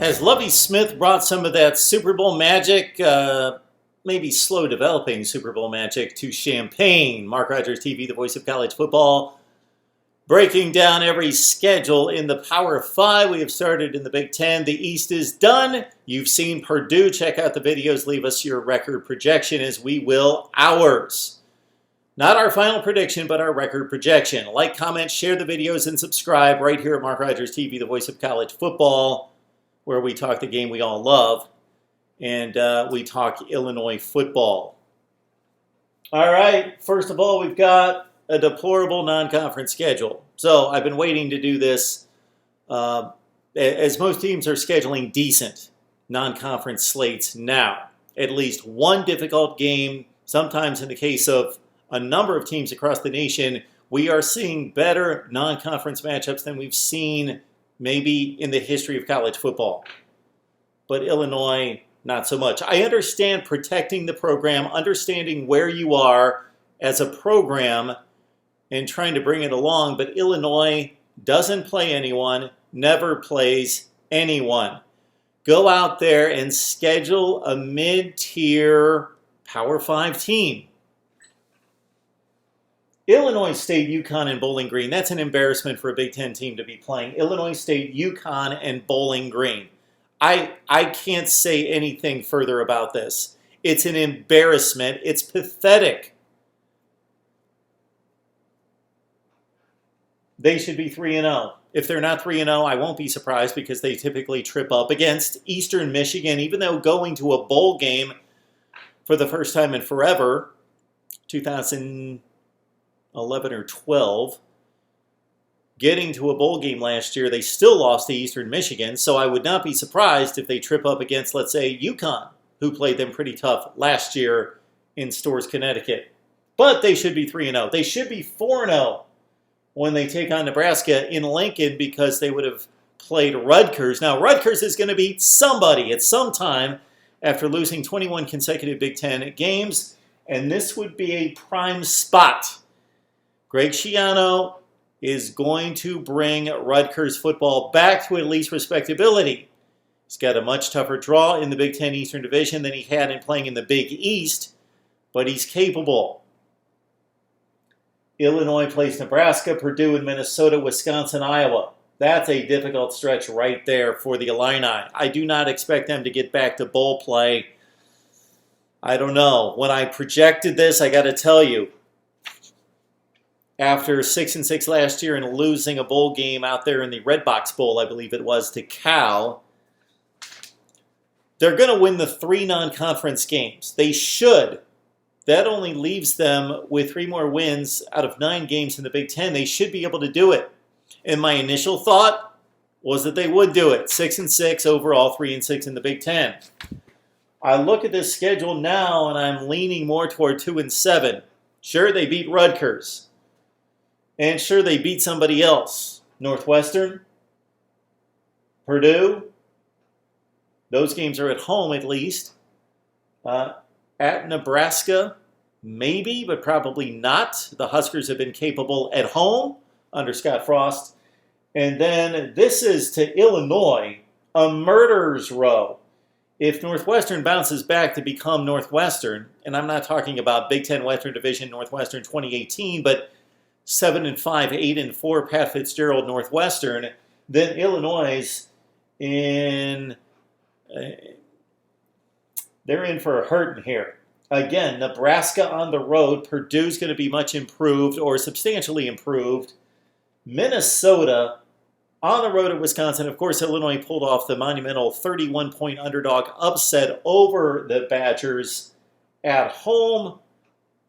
Has Lovie Smith brought some of that Super Bowl magic, maybe slow developing Super Bowl magic, to Champaign? Mark Rogers TV, the voice of college football, breaking down every schedule in the Power 5. We have started in the Big Ten. The East is done. You've seen Purdue. Check out the videos. Leave us your record projection as we will ours. Not our final prediction, but our record projection. Like, comment, share the videos, and subscribe right here at Mark Rogers TV, the voice of college football, where we talk the game we all love, and we talk Illinois football. All right, first of all, we've got a deplorable non-conference schedule. So I've been waiting to do this, as most teams are scheduling decent non-conference slates now. At least one difficult game, sometimes in the case of a number of teams across the nation, we are seeing better non-conference matchups than we've seen maybe in the history of college football. But Illinois, not so much. I understand protecting the program, understanding where you are as a program and trying to bring it along, but Illinois doesn't play anyone, never plays anyone. Go out there and schedule a mid-tier Power 5 team. Illinois State, UConn, and Bowling Green. That's an embarrassment for a Big Ten team to be playing. Illinois State, UConn, and Bowling Green. I can't say anything further about this. It's an embarrassment. It's pathetic. They should be 3-0. If they're not 3-0, I won't be surprised because they typically trip up against Eastern Michigan, even though going to a bowl game for the first time in forever, 2011 or 12, getting to a bowl game last year, they still lost to Eastern Michigan, so I would not be surprised if they trip up against, let's say, UConn, who played them pretty tough last year in Storrs, Connecticut. But they should be 3-0. They should be 4-0 when they take on Nebraska in Lincoln because they would have played Rutgers. Now, Rutgers is going to beat somebody at some time after losing 21 consecutive Big Ten games, and this would be a prime spot. Greg Schiano is going to bring Rutgers football back to at least respectability. He's got a much tougher draw in the Big Ten Eastern Division than he had in playing in the Big East, but he's capable. Illinois plays Nebraska, Purdue, and Minnesota, Wisconsin, Iowa. That's a difficult stretch right there for the Illini. I do not expect them to get back to bowl play. I don't know. When I projected this, I got to tell you, after 6-6 last year and losing a bowl game out there in the Red Box Bowl, I believe it was, to Cal, they're going to win the 3 non-conference games. They should. That only leaves them with 3 more wins out of 9 games in the Big Ten. They should be able to do it. And my initial thought was that they would do it. 6-6 overall, 3-6 in the Big Ten. I look at this schedule now, and I'm leaning more toward 2-7. Sure, they beat Rutgers. And sure, they beat somebody else. Northwestern, Purdue. Those games are at home at least. At Nebraska, maybe, but probably not. The Huskers have been capable at home under Scott Frost. And then this is to Illinois, a murderer's row. If Northwestern bounces back to become Northwestern, and I'm not talking about Big Ten Western Division Northwestern 2018, but 7-5, 8-4 Pat Fitzgerald Northwestern, then Illinois they're in for a hurting here. Again, Nebraska on the road. Purdue's going to be much improved or substantially improved. Minnesota on the road at Wisconsin. Of course, Illinois pulled off the monumental 31-point underdog upset over the Badgers at home.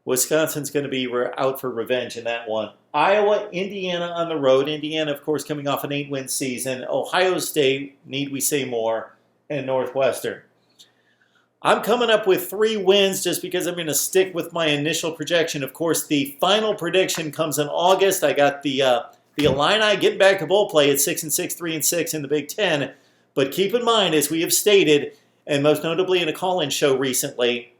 Wisconsin's going to be out for revenge in that one. Iowa, Indiana on the road. Indiana, of course, coming off an 8-win season. Ohio State, need we say more, and Northwestern. I'm coming up with 3 wins just because I'm going to stick with my initial projection. Of course, the final prediction comes in August. I got the Illini getting back to bowl play at 6-6, 3-6 in the Big Ten. But keep in mind, as we have stated, and most notably in a call-in show recently,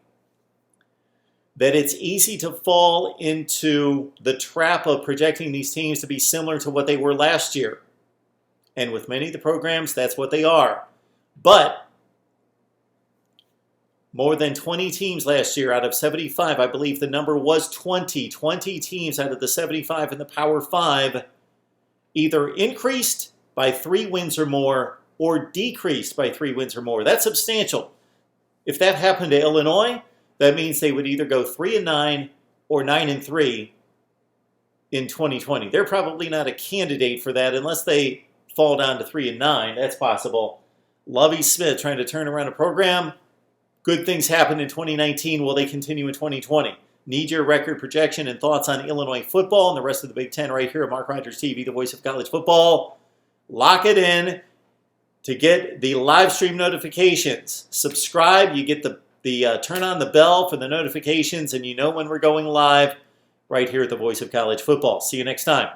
that it's easy to fall into the trap of projecting these teams to be similar to what they were last year. And with many of the programs, that's what they are. But more than 20 teams last year out of 75, I believe the number was 20. 20 teams out of the 75 in the Power 5 either increased by 3 wins or more or decreased by 3 wins or more. That's substantial. If that happened to Illinois, that means they would either go 3-9 or 9-3 in 2020. They're probably not a candidate for that unless they fall down to 3-9. That's possible. Lovie Smith trying to turn around a program. Good things happened in 2019. Will they continue in 2020? Need your record projection and thoughts on Illinois football and the rest of the Big Ten right here at Mark Rogers TV, the voice of college football. Lock it in to get the live stream notifications. Subscribe. You get the turn on the bell for the notifications, and you know when we're going live right here at the voice of college football. See you next time.